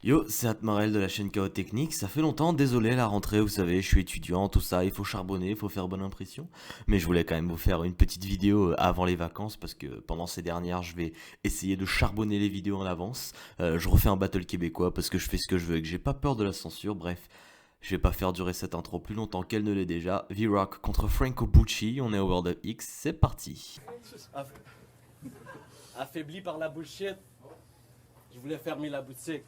Yo, c'est Atmarel de la chaîne Chaos Technique, ça fait longtemps, désolé la rentrée, vous savez, je suis étudiant, tout ça, il faut charbonner, il faut faire bonne impression, mais je voulais quand même vous faire une petite vidéo avant les vacances, parce que pendant ces dernières, je vais essayer de charbonner les vidéos en avance, je refais un battle québécois, parce que je fais ce que je veux et que j'ai pas peur de la censure, bref, je vais pas faire durer cette intro plus longtemps qu'elle ne l'est déjà, V-Rock contre Franco Bucci, on est au World of X, c'est parti. Affaibli par la bullshit, je voulais fermer la boutique.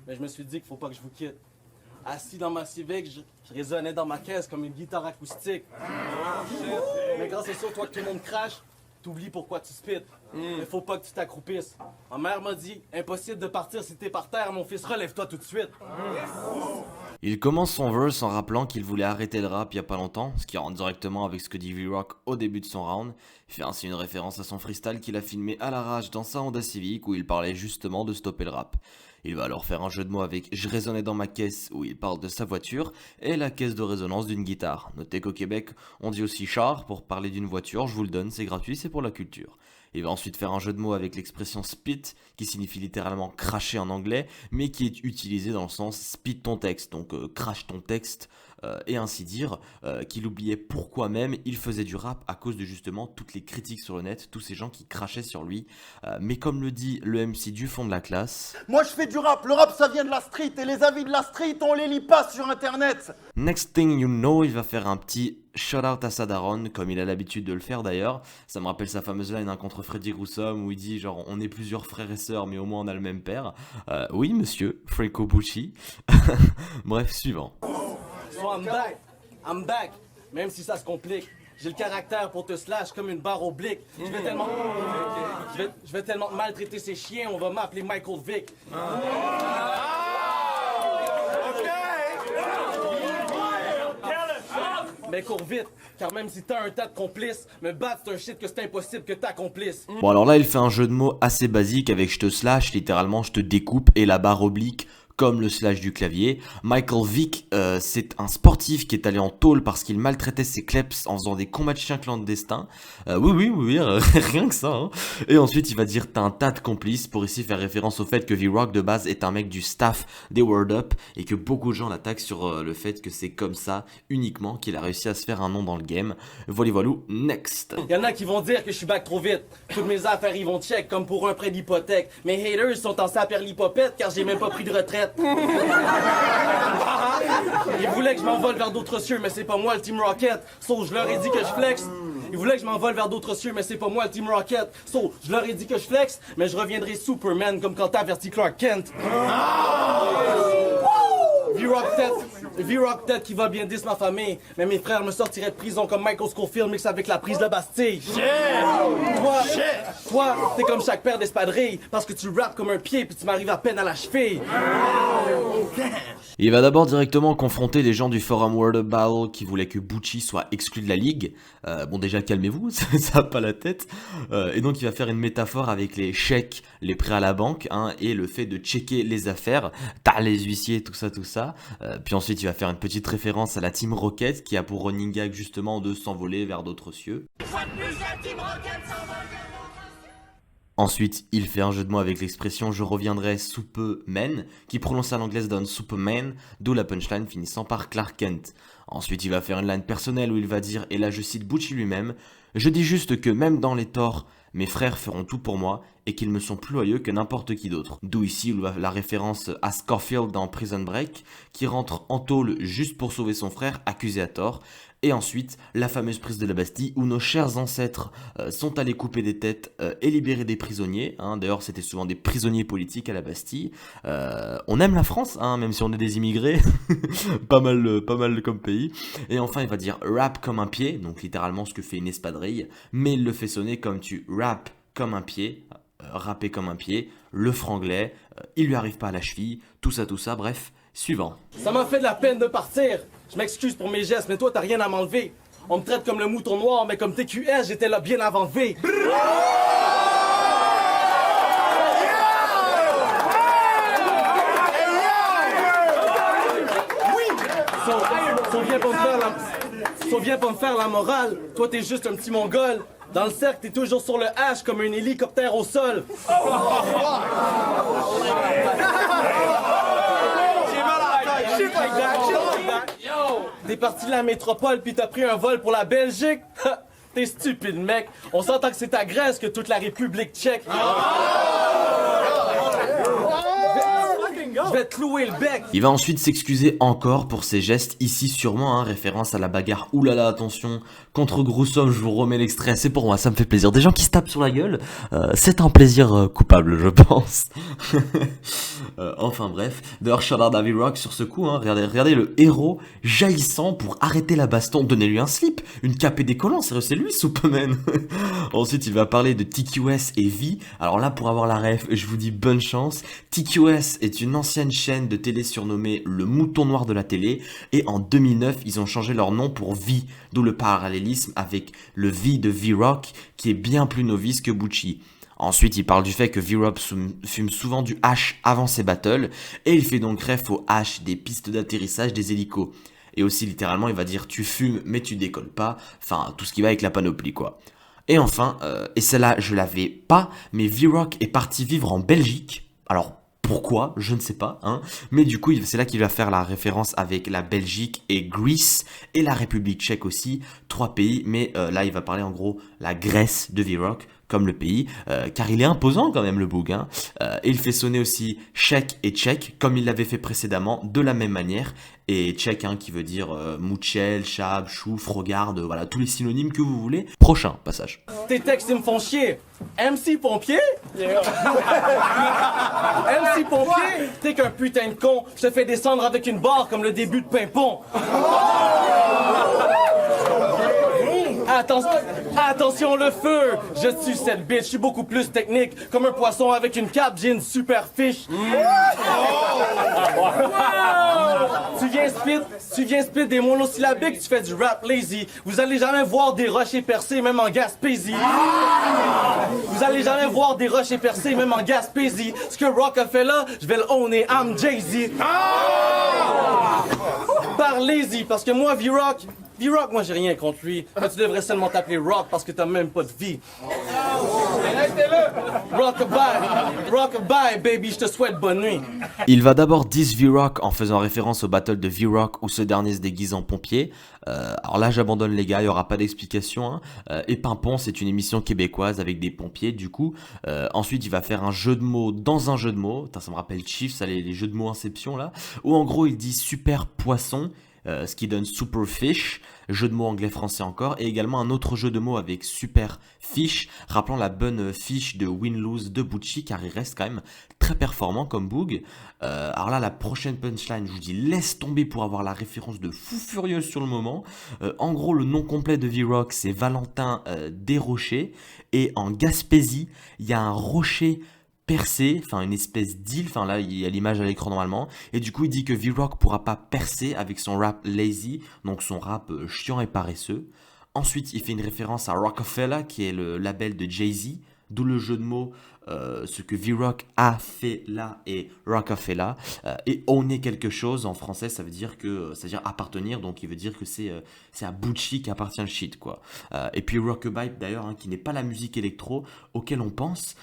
Mais je me suis dit qu'il faut pas que je vous quitte. Assis dans ma Civic, je résonnais dans ma caisse comme une guitare acoustique. Mais quand c'est sur toi que tout le monde crache, t'oublies pourquoi tu spits. Mais faut pas que tu t'accroupisses. Ma mère m'a dit, impossible de partir si t'es par terre, mon fils, relève-toi tout de suite. Il commence son verse en rappelant qu'il voulait arrêter le rap il y a pas longtemps, ce qui rentre directement avec ce que dit V-Rock au début de son round. Il fait ainsi une référence à son freestyle qu'il a filmé à l'arrache dans sa Honda Civic où il parlait justement de stopper le rap. Il va alors faire un jeu de mots avec Je résonnais dans ma caisse où il parle de sa voiture et la caisse de résonance d'une guitare. Notez qu'au Québec, on dit aussi char pour parler d'une voiture, je vous le donne, c'est gratuit, c'est pour la culture. Il va ensuite faire un jeu de mots avec l'expression spit, qui signifie littéralement cracher en anglais, mais qui est utilisé dans le sens spit ton texte, donc crache ton texte, et ainsi dire, qu'il oubliait pourquoi même il faisait du rap à cause de justement toutes les critiques sur le net, tous ces gens qui crachaient sur lui. Mais comme le dit le MC du fond de la classe, Moi je fais du rap, le rap ça vient de la street et les avis de la street on les lit pas sur internet. next thing you know, il va faire un petit shout-out à Sadaron, comme il a l'habitude de le faire d'ailleurs. Ça me rappelle sa fameuse line contre Freddy Groussum où il dit genre on est plusieurs frères et sœurs mais au moins on a le même père. Oui monsieur, Franco Bucci. Bref, suivant. So I'm back, même si ça se complique. J'ai le caractère pour te slash comme une barre oblique. Je vais tellement maltraiter ces chiens, on va m'appeler Michael Vick. Mais cours vite, car même si t'as un tas de complices, me battre c'est un shit que c'est impossible que t'accomplisses. Bon alors là il fait un jeu de mots assez basique avec je te slash, littéralement je te découpe et la barre oblique comme le slash du clavier. Michael Vick, c'est un sportif qui est allé en tôle parce qu'il maltraitait ses kleps en faisant des combats de chiens clandestins. Oui, rien que ça. Hein. Et ensuite, il va dire t'as un tas de complices pour ici faire référence au fait que V-Rock de base est un mec du staff des Word Up et que beaucoup de gens l'attaquent sur le fait que c'est comme ça uniquement qu'il a réussi à se faire un nom dans le game. Voilà, next. Y'en a qui vont dire que je suis back trop vite. Toutes mes affaires ils vont check comme pour un prêt d'hypothèque. Mes haters sont en saper l'hypopète car j'ai même pas pris de retraite. Ils voulaient que je m'envole vers d'autres cieux, mais c'est pas moi le Team Rocket. So, je leur ai dit que je flex. Ils voulaient que je m'envole vers d'autres cieux, mais c'est pas moi le Team Rocket. So, je leur ai dit que je flex, mais je reviendrai Superman comme quand t'as averti Clark Kent. V-Rock tête qui va bien dire ma famille, mais mes frères me sortiraient de prison comme Michael Scofield mix avec la prise de Bastille. Toi, t'es comme chaque paire d'espadrilles, parce que tu rappes comme un pied puis tu m'arrives à peine à la cheville. Il va d'abord directement confronter les gens du forum World of Battle qui voulaient que Bucci soit exclu de la ligue. Bon déjà calmez-vous, ça a pas la tête. Et donc il va faire une métaphore avec les chèques, les prêts à la banque, hein, et le fait de checker les affaires, t'as les huissiers, tout ça. Puis ensuite il va faire une petite référence à la Team Rocket qui a pour running gag justement de s'envoler vers d'autres cieux. Ensuite, il fait un jeu de mots avec l'expression je reviendrai sous peu men, qui prononcé à l'anglaise donne Superman, d'où la punchline finissant par Clark Kent. Ensuite, il va faire une line personnelle où il va dire, et là je cite Bucci lui-même, je dis juste que même dans les torts, mes frères feront tout pour moi et qu'ils me sont plus loyaux que n'importe qui d'autre. D'où ici la référence à Scofield dans Prison Break, qui rentre en tôle juste pour sauver son frère accusé à tort. Et ensuite, la fameuse prise de la Bastille où nos chers ancêtres sont allés couper des têtes et libérer des prisonniers. Hein. D'ailleurs, c'était souvent des prisonniers politiques à la Bastille. On aime la France, hein, même si on est des immigrés. pas mal comme pays. Et enfin, il va dire rap comme un pied, donc littéralement ce que fait une espadrille. Mais il le fait sonner comme tu rap comme un pied, rapper comme un pied, le franglais, il lui arrive pas à la cheville, tout ça, bref, suivant. Ça m'a fait de la peine de partir. Je m'excuse pour mes gestes, mais toi t'as rien à m'enlever. On me traite comme le mouton noir, mais comme TQS, j'étais là bien avant V. Viens pas me faire la morale. Toi t'es juste un petit mongol. Dans le cercle, t'es toujours sur le H comme un hélicoptère au sol. T'es parti de la métropole puis t'as pris un vol pour la Belgique? T'es stupide, mec. On s'entend que c'est ta Grèce que toute la République tchèque. Je vais te clouer le bec. Il va ensuite s'excuser encore pour ses gestes, ici sûrement, référence à la bagarre, oulala, attention, contre Groussum, je vous remets l'extrait, c'est pour moi, ça me fait plaisir. Des gens qui se tapent sur la gueule, c'est un plaisir coupable, je pense. Enfin bref, d'ailleurs, shout-out à V-Rock sur ce coup, regardez le héros jaillissant pour arrêter la baston, donnez-lui un slip, une cape et des collants, sérieux, c'est lui, Superman. Ensuite, il va parler de TQS et V, alors là, pour avoir la ref, je vous dis bonne chance. TQS est une ancienne chaîne de télé surnommée le mouton noir de la télé, et en 2009, ils ont changé leur nom pour V, d'où le parallélisme avec le V de V-Rock, qui est bien plus novice que Bucci. Ensuite, il parle du fait que V-Rock fume souvent du hash avant ses battles, et il fait donc ref au hash des pistes d'atterrissage des hélicos. Et aussi, littéralement, il va dire tu fumes mais tu décolles pas, enfin, tout ce qui va avec la panoplie, quoi. Et enfin, et celle-là, je l'avais pas, mais V-Rock est parti vivre en Belgique. Alors, pourquoi? Je ne sais pas, mais du coup, c'est là qu'il va faire la référence avec la Belgique et Greece, et la République tchèque aussi, 3 pays, mais là, il va parler en gros la Grèce de V-Rock, comme le pays, car il est imposant quand même le boug, et il fait sonner aussi chèque et tchèque, comme il l'avait fait précédemment, de la même manière, et tchèque qui veut dire mouchel, chab, chouf, regarde, voilà, tous les synonymes que vous voulez. Prochain passage. Tes textes, ils me font chier. MC Pompier? MC Pompier? T'es qu'un putain de con. Je te fais descendre avec une barre comme le début de Pimpon. Attention le feu! Je tue cette bitch, je suis beaucoup plus technique. Comme un poisson avec une cape, j'ai une super fiche. Tu viens spit des monosyllabiques, tu fais du rap lazy. Vous allez jamais voir des rochers percés, même en Gaspésie. Vous allez jamais voir des rochers percés, même en Gaspésie. Ce que Rock a fait là, je vais le owner, I'm Jay-Z. Parlez-y, parce que moi, V-Rock, moi j'ai rien contre lui. Mais tu devrais seulement t'appeler Rock parce que t'as même pas de vie. Rockabye, baby, je te souhaite bonne nuit. Il va d'abord diss V-Rock en faisant référence au battle de V-Rock où ce dernier se déguise en pompier. Alors là j'abandonne les gars, il n'y aura pas d'explication. Et Pimpon, c'est une émission québécoise avec des pompiers du coup. Ensuite il va faire un jeu de mots dans un jeu de mots. Ça me rappelle Chief, ça les jeux de mots Inception là. Où en gros il dit super poisson. Ce qui donne Super Fish, jeu de mots anglais-français encore, et également un autre jeu de mots avec Super Fish, rappelant la bonne fiche de win-lose de Bucci, car il reste quand même très performant comme boog. Alors là, la prochaine punchline, je vous dis, laisse tomber pour avoir la référence de fou furieux sur le moment. En gros, le nom complet de V-Rock, c'est Valentin Desrochers, et en Gaspésie, il y a un rocher percer, enfin une espèce d'île, enfin là il y a l'image à l'écran normalement, et du coup il dit que V-Rock pourra pas percer avec son rap lazy, donc son rap chiant et paresseux. Ensuite il fait une référence à Rockefeller qui est le label de Jay-Z, d'où le jeu de mots, ce que V-Rock a fait là et Rockefeller, et owner quelque chose en français ça veut dire appartenir, donc il veut dire que c'est à Bucci qu'appartient le shit quoi. Et puis Rockabye d'ailleurs qui n'est pas la musique électro auquel on pense,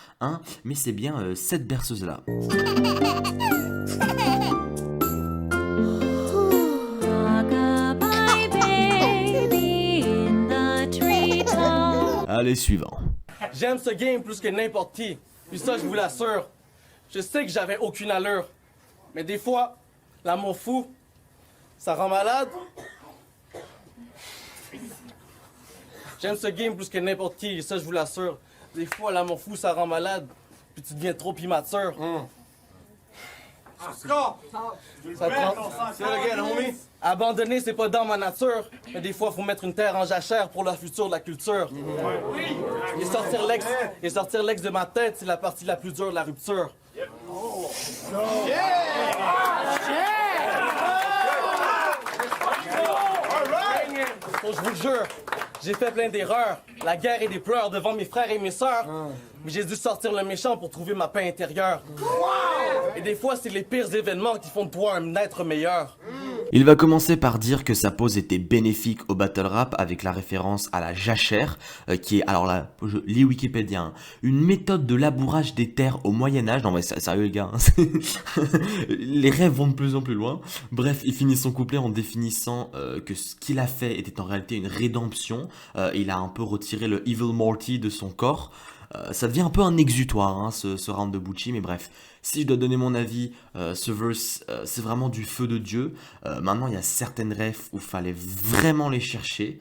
mais c'est bien cette berceuse là. Allez suivant. J'aime ce game plus que n'importe qui. Puis ça, je vous l'assure. Je sais que j'avais aucune allure. Mais des fois, l'amour fou, ça rend malade. J'aime ce game plus que n'importe qui. Ça, je vous l'assure. Des fois, l'amour fou, ça rend malade. Puis tu deviens trop immature. Abandonner, c'est pas dans ma nature. Mais des fois, faut mettre une terre en jachère pour le futur de la culture. Et sortir l'ex de ma tête, c'est la partie la plus dure de la rupture. Je vous le jure, j'ai fait plein d'erreurs. La guerre et des pleurs devant mes frères et mes sœurs. Mais j'ai dû sortir le méchant pour trouver ma paix intérieure. Et des fois, c'est les pires événements qui font de toi un être meilleur. Il va commencer par dire que sa pose était bénéfique au battle rap avec la référence à la jachère, qui est, alors là, je lis Wikipédia, hein, une méthode de labourage des terres au Moyen-Âge. Non mais sérieux les gars, hein, les rêves vont de plus en plus loin. Bref, il finit son couplet en définissant que ce qu'il a fait était en réalité une rédemption. Il a un peu retiré le Evil Morty de son corps. Ça devient un peu un exutoire, hein, ce round de Bucci, mais bref. Si je dois donner mon avis, ce verse, c'est vraiment du feu de Dieu. Maintenant, il y a certaines refs où il fallait vraiment les chercher.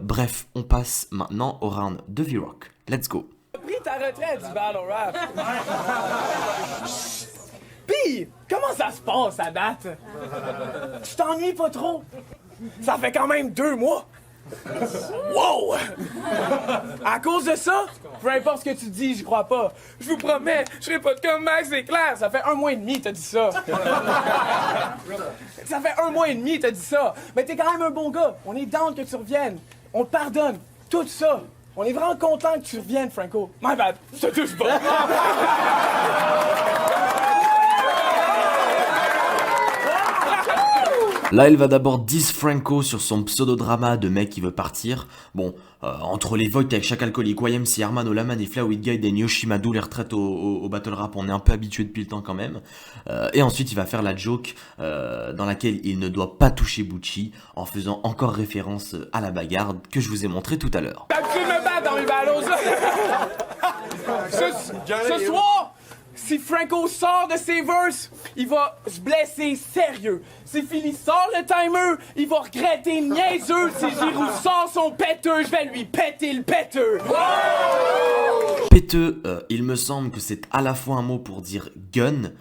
Bref, on passe maintenant au round de V-Rock. Let's go. Pris ta retraite du battle rap. Pis, comment ça se passe à date? Tu t'ennuies pas trop? Ça fait quand même 2 mois. Wow! À cause de ça, peu importe ce que tu dis, j'y crois pas. Je vous promets, je serai pas comme Max, c'est clair. Ça fait 1 mois et demi, t'as dit ça. Ça fait 1 mois et demi, t'as dit ça. Mais t'es quand même un bon gars. On est down que tu reviennes. On te pardonne. Tout ça. On est vraiment content que tu reviennes, Franco. My bad. Je te touche pas. Là, il va d'abord diss Franco sur son pseudo-drama de mec qui veut partir. Bon, entre les votes avec chaque alcoolique, YMC, Armano, Laman et Flawed Guide et Yoshimadu, les retraites au battle rap, on est un peu habitué depuis le temps quand même. Et ensuite, il va faire la joke dans laquelle il ne doit pas toucher Bucci en faisant encore référence à la bagarre que je vous ai montré tout à l'heure. Tu me bats dans mes ballos. Ce soir, si Franco sort de ses verses, il va se blesser sérieux. Si Philly sort le timer, il va regretter niaiseux. Si Giroud sort son péteux, je vais lui péter le péteux. Péteux, il me semble que c'est à la fois un mot pour dire gun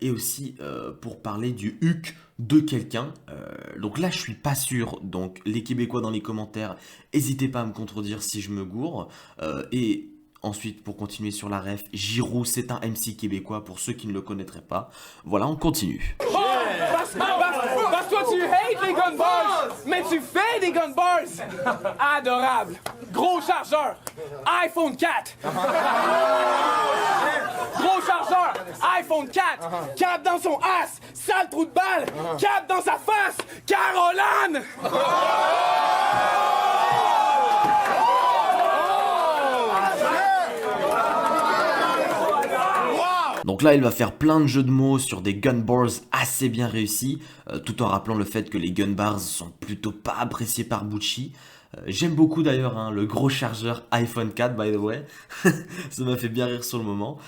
et aussi pour parler du huc de quelqu'un. Donc là, je suis pas sûr. Donc les Québécois dans les commentaires, n'hésitez pas à me contredire si je me gourre. Et ensuite, pour continuer sur la ref, Giroud, c'est un MC québécois pour ceux qui ne le connaîtraient pas. Voilà, on continue. Parce que toi, tu hates les gun bars, mais tu fais des gun bars. Adorable. Gros chargeur. iPhone 4. Gros chargeur. iPhone 4. Cap dans son ass. Sale trou de balle. Cap dans sa face. Caroline. Donc là, il va faire plein de jeux de mots sur des gun bars assez bien réussis, tout en rappelant le fait que les gun bars sont plutôt pas appréciés par Bucci. J'aime beaucoup d'ailleurs hein, le gros chargeur iPhone 4 by the way, ça m'a fait bien rire sur le moment.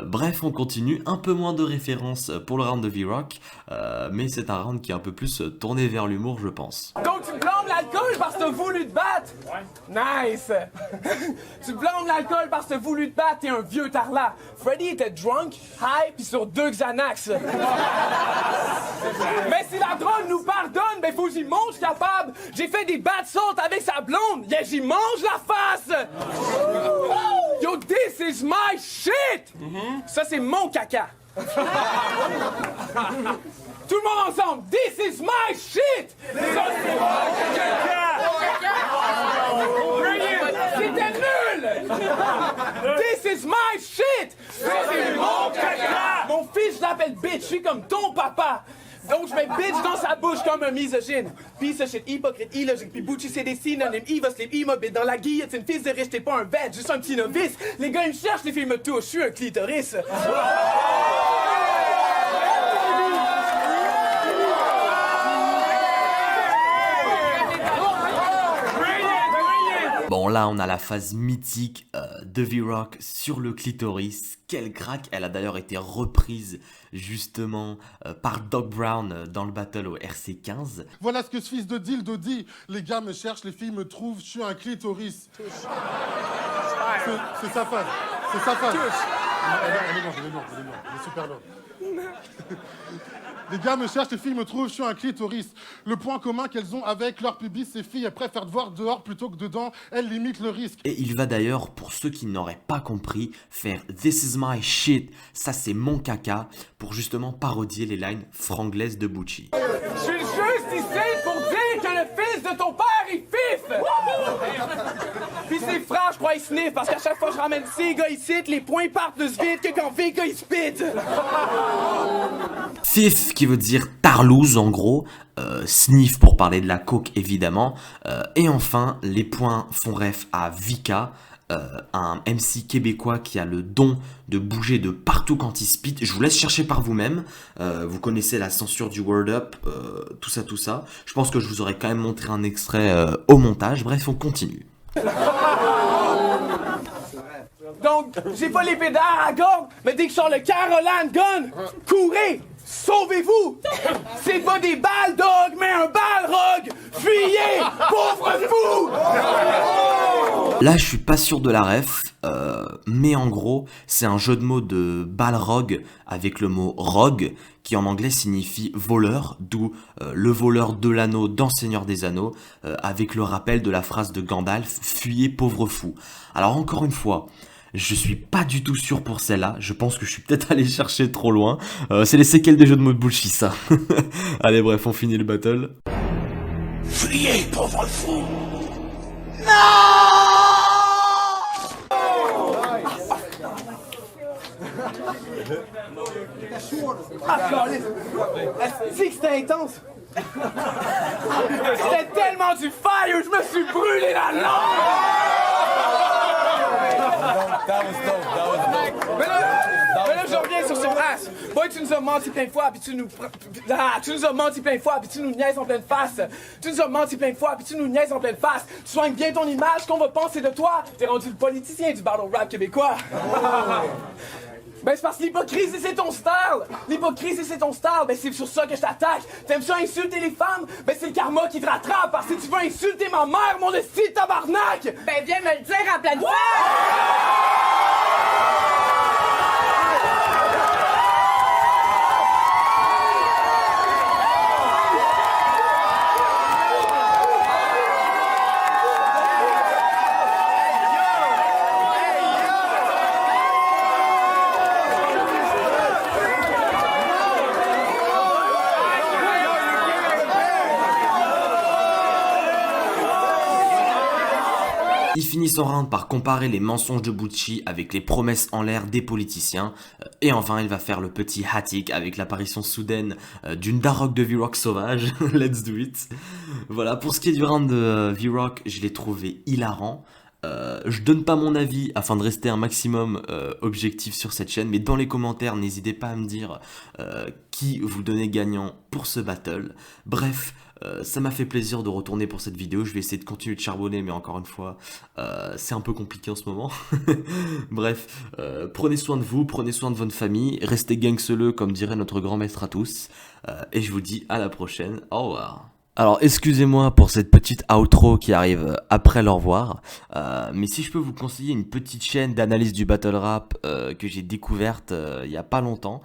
Bref, on continue, un peu moins de références pour le round de V-Rock, mais c'est un round qui est un peu plus tourné vers l'humour je pense. Donc tu blâmes l'alcool parce que t'as voulu te battre? Ouais. Nice! Tu blâmes l'alcool parce que t'as voulu te battre, t'es un vieux tarlat. Freddy était drunk, high, pis sur 2 Xanax. Mais si la drogue nous pardonne, ben faut que j'y mange capable. J'ai fait des bad salts avec sa blonde, yeah, j'y mange la face! Yo, this is my shit! Ça, c'est mon caca. Tout le monde ensemble, this is my shit! Ça, c'est mon caca! C'était nul! This is my shit! Ça, c'est mon caca! Mon fils, je l'appelle bitch, je suis comme ton papa! Donc je mets bitch dans sa bouche comme un misogyne. Piece of shit, hypocrite, illogique. Puis Bucci c'est des synonymes, il va slip, immobile. Dans la guillotine, fils de riche, t'es pas un bête, juste un petit novice. Les gars ils me cherchent, les filles me touchent, je suis un clitoris. Bon là on a la phase mythique de V-Rock sur le clitoris, quelle craque, elle a d'ailleurs été reprise justement par Doc Brown dans le battle au RC15. Voilà ce que ce fils de dildo dit, les gars me cherchent, les filles me trouvent, je suis un clitoris. C'est sa phase, c'est sa phase. Elle est longue, elle est super longue. Les gars me cherchent, les filles me trouvent, je suis un clitoris. Le point commun qu'elles ont avec leur pubis, ces filles, elles préfèrent te voir dehors plutôt que dedans, elles limitent le risque. Et il va d'ailleurs, pour ceux qui n'auraient pas compris, faire This is my shit, ça c'est mon caca, pour justement parodier les lines franglaises de Bucci. Je suis juste ici pour dire que le fils de ton père est fif! Puis ses frères, je crois, ils sniffent, parce qu'à chaque fois que je ramène ces gars ici, les points partent plus vite que quand VK il spit! Fif qui veut dire tarlouse en gros, sniff pour parler de la coke évidemment, et enfin les points font ref à Vika, un MC québécois qui a le don de bouger de partout quand il spit. Je vous laisse chercher par vous-même, vous connaissez la censure du Word Up, tout ça. Je pense que je vous aurais quand même montré un extrait au montage, bref on continue. Donc, j'ai pas les pédales à gorge, mais dès que je sors le Caroline Gun, courez! Sauvez-vous! C'est pas des balles dog, mais un balrog! Fuyez! Pauvre fou! Là, je suis pas sûr de la ref, mais en gros, c'est un jeu de mots de balrog avec le mot rogue, qui en anglais signifie voleur, d'où le voleur de l'anneau dans Seigneur des Anneaux, avec le rappel de la phrase de Gandalf, fuyez pauvre fou. Alors encore une fois, je suis pas du tout sûr pour celle-là, je pense que je suis peut-être allé chercher trop loin. C'est les séquelles des jeux de mots de bullshit ça. Allez bref, on finit le battle. Fuyez, pauvre fou! Est-ce que c'était intense? C'était tellement du fire, je me suis brûlé la langue! Mais là, je reviens sur son race. Boy, tu nous as menti plein de fois, puis tu nous as menti plein de fois, puis tu nous niaises en pleine face. Tu nous as menti plein de fois, puis tu nous niaises en pleine face. Tu soignes bien ton image, qu'on va penser de toi. T'es rendu le politicien du battle rap québécois. Ben c'est parce que l'hypocrisie c'est ton style! L'hypocrisie c'est ton style, ben c'est sur ça que je t'attaque! T'aimes ça insulter les femmes? Ben c'est le karma qui te rattrape! Parce que si tu veux insulter ma mère, mon esti de tabarnak! Ben viens me le dire en pleine face! Il finit son round par comparer les mensonges de Bucci avec les promesses en l'air des politiciens. Et enfin, il va faire le petit hat-trick avec l'apparition soudaine d'une Darok de V-Rock sauvage. Let's do it. Voilà, pour ce qui est du round de V-Rock, je l'ai trouvé hilarant. Je donne pas mon avis afin de rester un maximum objectif sur cette chaîne, mais dans les commentaires, n'hésitez pas à me dire qui vous donnez gagnant pour ce battle. Bref, ça m'a fait plaisir de retourner pour cette vidéo. Je vais essayer de continuer de charbonner, mais encore une fois, c'est un peu compliqué en ce moment. Bref, prenez soin de vous, prenez soin de votre famille, restez gangseleux comme dirait notre grand maître à tous. Et je vous dis à la prochaine. Au revoir. Alors excusez-moi pour cette petite outro qui arrive après le revoir, mais si je peux vous conseiller une petite chaîne d'analyse du battle rap que j'ai découverte il y a pas longtemps.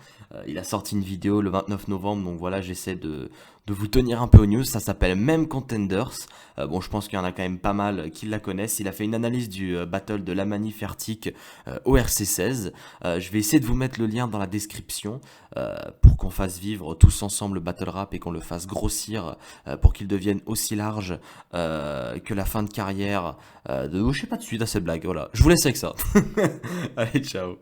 Il a sorti une vidéo le 29 novembre, donc voilà, j'essaie de vous tenir un peu aux news. Ça s'appelle Même Contenders. Bon, je pense qu'il y en a quand même pas mal qui la connaissent. Il a fait une analyse du battle de la Manif Ertic au RC16. Je vais essayer de vous mettre le lien dans la description pour qu'on fasse vivre tous ensemble le battle rap et qu'on le fasse grossir pour qu'il devienne aussi large que la fin de carrière de... Je sais pas de suite à cette blague, voilà. Je vous laisse avec ça. Allez, ciao.